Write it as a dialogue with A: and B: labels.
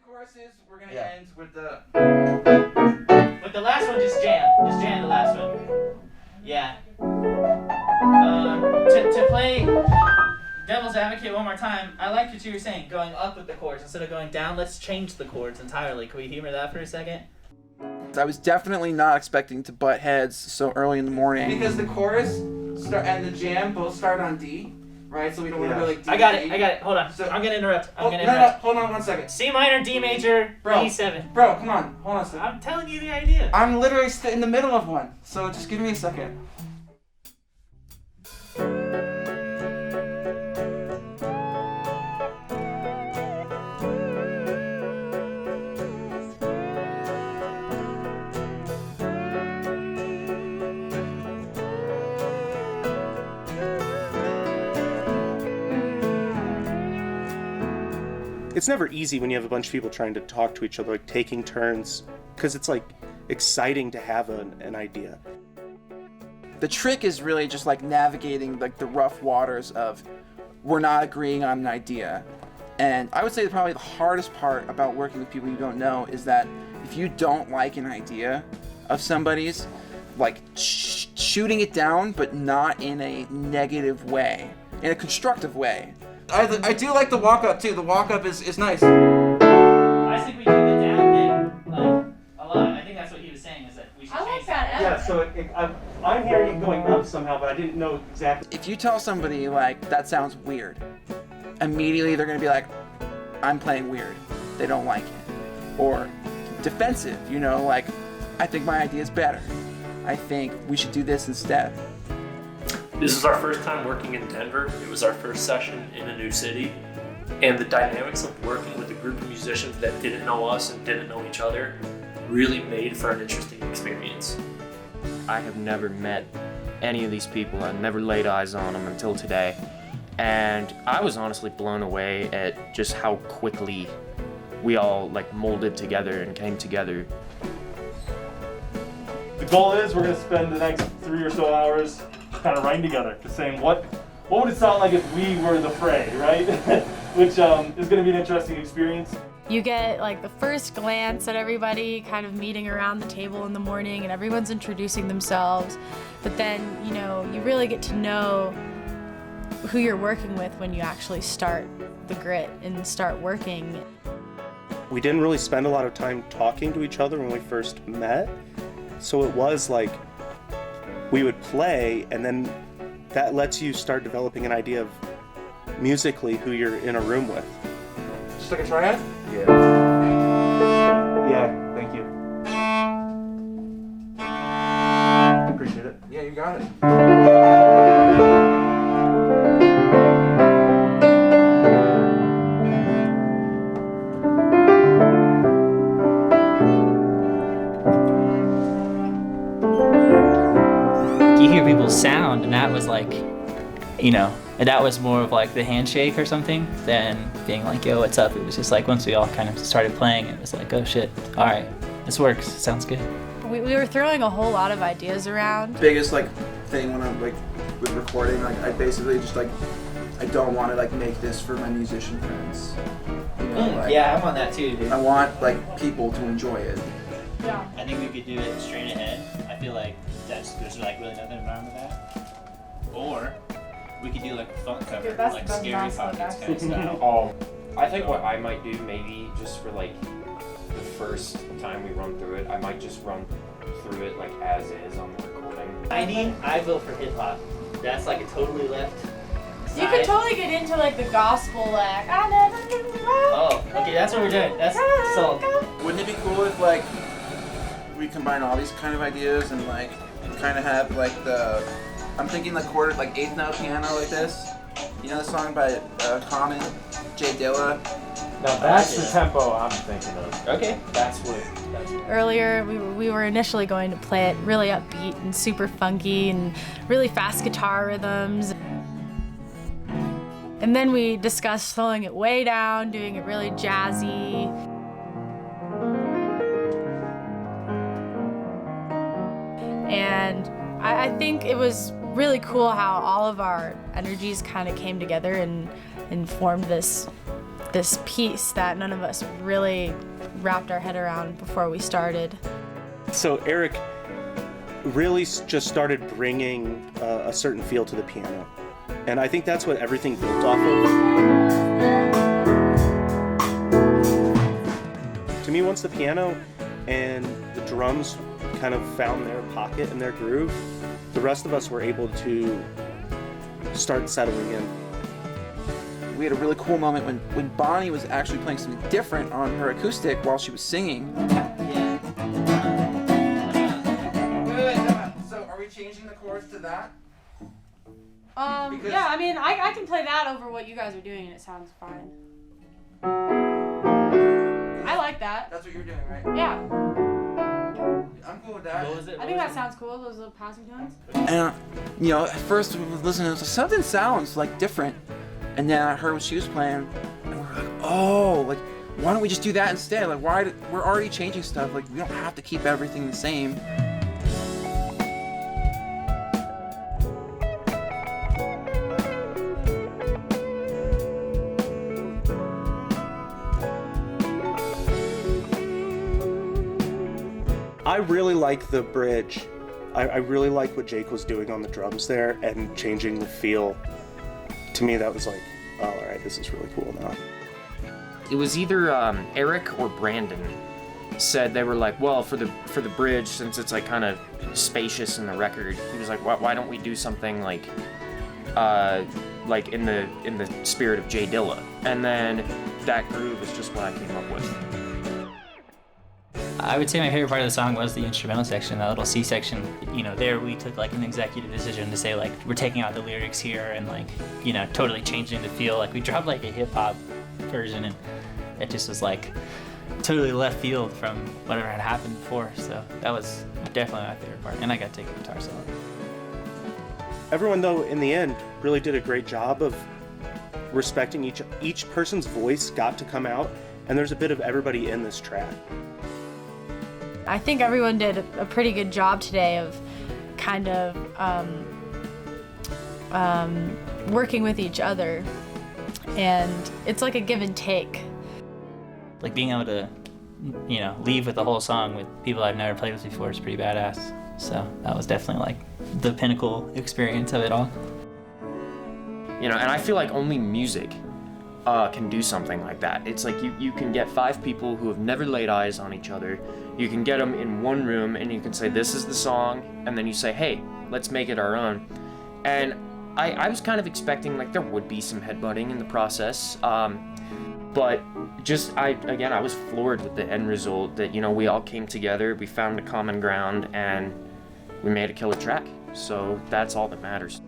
A: choruses, we're gonna
B: Yeah.
A: end with the.
C: With the last one, just jam the last one. Yeah. To play devil's advocate one more time, I liked what you were saying, going up with the chords instead of going down. Let's change the chords entirely. Can we humor that for a second?
B: I was definitely not expecting to butt heads so early in the morning.
A: Because the chorus and the jam both start on D, right? So we don't want to go like D.
C: I got it. Hold on.
A: So-
C: I'm gonna interrupt.
A: No, hold on 1 second.
C: C minor, D major,
A: Bro.
C: E7.
A: Bro, come on. Hold on a second.
C: I'm telling you the idea.
A: I'm literally in the middle of one, so just give me a second.
D: It's never easy when you have a bunch of people trying to talk to each other, like taking turns, because it's like exciting to have an idea.
B: The trick is really just like navigating like the rough waters of we're not agreeing on an idea. And I would say that probably the hardest part about working with people you don't know is that if you don't like an idea of somebody's, like shooting it down, but not in a negative way, in a constructive way.
A: I do like the walk up too. The walk up is nice.
C: I think we do the down thing like a lot. I think that's what he was saying is that we should
E: I like
C: change
E: that.
D: Yeah, so I'm hearing it going up somehow, but I didn't know exactly.
B: If you tell somebody like that sounds weird, immediately they're gonna be like, I'm playing weird. They don't like it. Or defensive, you know, like I think my idea is better. I think we should do this instead.
F: This is our first time working in Denver. It was our first session in a new city. And the dynamics of working with a group of musicians that didn't know us and didn't know each other really made for an interesting experience.
G: I have never met any of these people. I've never laid eyes on them until today. And I was honestly blown away at just how quickly we all like molded together and came together.
D: The goal is we're going to spend the next 3 or so hours kind of writing together, just saying what would it sound like if we were the Fray, right? Which is going to be an interesting experience.
E: You get like the first glance at everybody kind of meeting around the table in the morning and everyone's introducing themselves. But then, you know, you really get to know who you're working with when you actually start the grit and start working.
D: We didn't really spend a lot of time talking to each other when we first met. So it was like we would play, and then that lets you start developing an idea of musically who you're in a room with.
A: Just like a triad?
D: Yeah, thank you. Appreciate it.
A: Yeah, you got it.
C: You hear people's sound, and that was like, you know, and that was more of like the handshake or something than being like, yo, what's up? It was just like once we all kind of started playing, it was like, oh shit, all right, this works, sounds good.
E: We were throwing a whole lot of ideas around.
B: Biggest like thing when I'm like with recording, like I basically just like I don't want to like make this for my musician friends. You know, like,
C: Yeah, I'm on that too, dude.
B: I want like people to enjoy it.
E: Yeah.
C: I think we could do it straight ahead. I feel like there's like really nothing wrong with that. Or we could do like a funk cover,
E: Dude, that's
C: like
E: the
C: Scary
E: best
C: Pockets
E: one,
C: kind of style.
H: I think what I might do maybe just for like the first time we run through it, I might just run through it like as is on the recording.
C: I vote for hip hop. That's like a totally left.
E: You could totally get into like the gospel like I never knew
C: Oh, okay, that's what we're doing. That's so.
B: Wouldn't it be cool if like we combine all these kind of ideas and like kind of have like I'm thinking like quarter like eighth note piano like this. You know the song by Common, Jay Dilla.
H: Now that's the tempo I'm thinking of.
C: Okay.
H: That's what.
E: Earlier, we were initially going to play it really upbeat and super funky and really fast guitar rhythms. And then we discussed slowing it way down, doing it really jazzy. And I think it was really cool how all of our energies kind of came together and formed this this piece that none of us really wrapped our head around before we started.
D: So Eric really just started bringing a certain feel to the piano. And I think that's what everything built off of. To me, once the piano and the drums kind of found their pocket and their groove, the rest of us were able to start settling in.
B: We had a really cool moment when Bonnie was actually playing something different on her acoustic while she was singing.
A: Wait, so are we changing the chords to that? Because-
E: Yeah, I mean, I can play that over what you guys are doing and it sounds fine. I like that.
A: That's what you're doing, right?
E: Yeah,
A: I'm cool with that.
E: I think that sounds cool, those little passing tones.
B: And, you know, at first we were listening, it was like, something sounds like different. And then I heard what she was playing, and we were like, oh, like, why don't we just do that instead? Like, we're already changing stuff. Like, we don't have to keep everything the same.
D: I really like the bridge. I really like what Jake was doing on the drums there and changing the feel. To me, that was like, oh, all right, this is really cool now.
G: It was either Eric or Brandon said, they were like, well, for the bridge, since it's like kind of spacious in the record, he was like, why don't we do something like in the spirit of Jay Dilla? And then that groove is just what I came up with.
C: I would say my favorite part of the song was the instrumental section, that little C section. You know, there we took like an executive decision to say like, we're taking out the lyrics here and like, you know, totally changing the feel. Like we dropped like a hip hop version and it just was like totally left field from whatever had happened before. So that was definitely my favorite part. And I got to take a guitar solo.
D: Everyone, though, in the end, really did a great job of respecting each person's voice got to come out, and there's a bit of everybody in this track.
E: I think everyone did a pretty good job today of kind of working with each other, and it's like a give and take.
C: Like being able to, you know, leave with the whole song with people I've never played with before is pretty badass. So that was definitely like the pinnacle experience of it all.
G: You know, and I feel like only music can do something like that. It's like you can get 5 people who have never laid eyes on each other. You can get them in one room and you can say, this is the song, and then you say, hey, let's make it our own. And I was kind of expecting like there would be some headbutting in the process, but just I was floored with the end result that, you know, we all came together, we found a common ground, and we made a killer track. So that's all that matters.